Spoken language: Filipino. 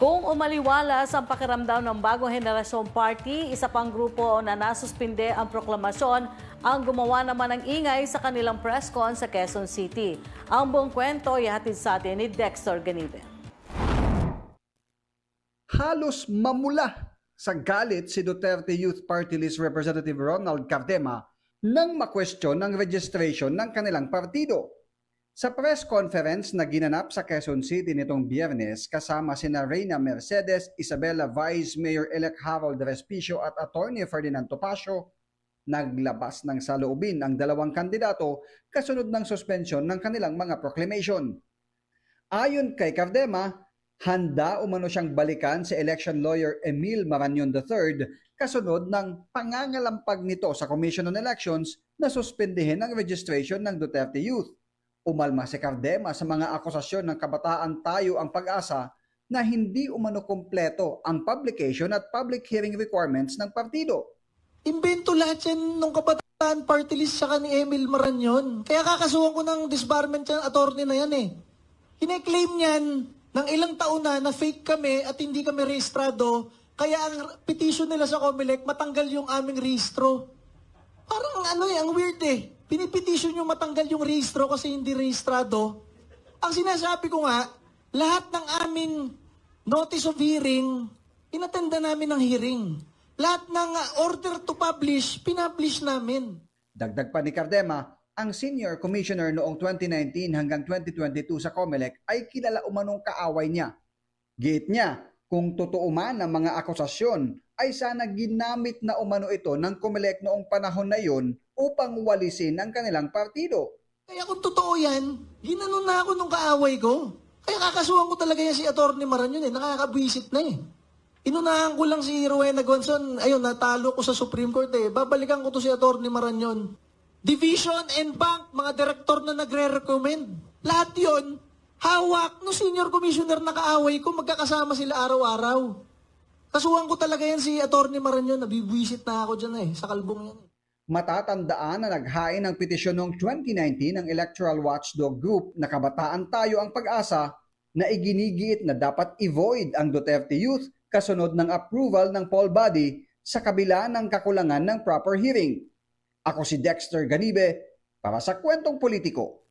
Kung umaliwalas ang pakiramdam ng Bagong Henerasyon Party, isa pang grupo na nasuspinde ang proklamasyon ang gumawa naman ng ingay sa kanilang press con sa Quezon City. Ang buong kwento ihatid sa atin ni Dexter Ganibe. Halos mamula sa galit si Duterte Youth Party List Representative Ronald Cardema nang makwestiyon ng registration ng kanilang partido. Sa press conference na ginanap sa Quezon City nitong Biyernes kasama sina Reyna Mercedes, Isabela Vice Mayor-elect Harold Respicio at Attorney Ferdinand Topacio, naglabas ng saloobin ang dalawang kandidato kasunod ng suspensyon ng kanilang mga proclamation. Ayon kay Cardema, handa umano siyang balikan si election lawyer Emil Marañon III kasunod ng pangangalampag nito sa Commission on Elections na suspendihin ang registration ng Duterte Youth. Umalma si Cardema sa mga akusasyon ng Kabataan Tayo ang Pag-asa na hindi umano kumpleto ang publication at public hearing requirements ng partido. Imbento lahat yan nung Kabataan Party List saka ni Emil Marañon. Kaya kakasuhan ko ng disbarment yan, attorney na yan eh. Kine-claim yan ng ilang taon na fake kami at hindi kami rehistrado, kaya ang petition nila sa COMELEC matanggal yung aming rehistro. Parang ang weird eh. Pinipetition yung matanggal yung rehistro kasi hindi rehistrado. Ang sinasabi ko nga, lahat ng aming notice of hearing, inattenda namin ng hearing. Lahat ng order to publish, pinablish namin. Dagdag pa ni Cardema, ang senior commissioner noong 2019 hanggang 2022 sa COMELEC ay kilala umanong kaaway niya. Giit niya, kung totoo man ang mga akusasyon, ay sana ginamit na umano ito ng COMELEC noong panahon na yon upang walisin ang kanilang partido. Kaya kung totoo yan, ginanon na ako nung kaaway ko. Kaya kakasuhan ko talaga yan si Atty. Marañon eh, nakakabwisit na eh. Inunahan ko lang si Rowena Gonzon, ayun, natalo ko sa Supreme Court eh. Babalikan ko to si Atty. Marañon. Division and Bank, mga direktor na nagre-recommend. Lahat yon hawak no senior commissioner na kaaway ko, magkakasama sila araw-araw. Kasuhan ko talaga yan si Atty. Marañon, nabibwisit na ako dyan eh, sa kalbong yan eh. Matatandaan na naghain ng petisyon noong 2019 ng Electoral Watchdog Group na Kabataan Tayo ang Pag-asa na iginigiit na dapat i-void ang Duterte Youth kasunod ng approval ng poll body sa kabila ng kakulangan ng proper hearing. Ako si Dexter Ganibe para sa Kwentong Politiko.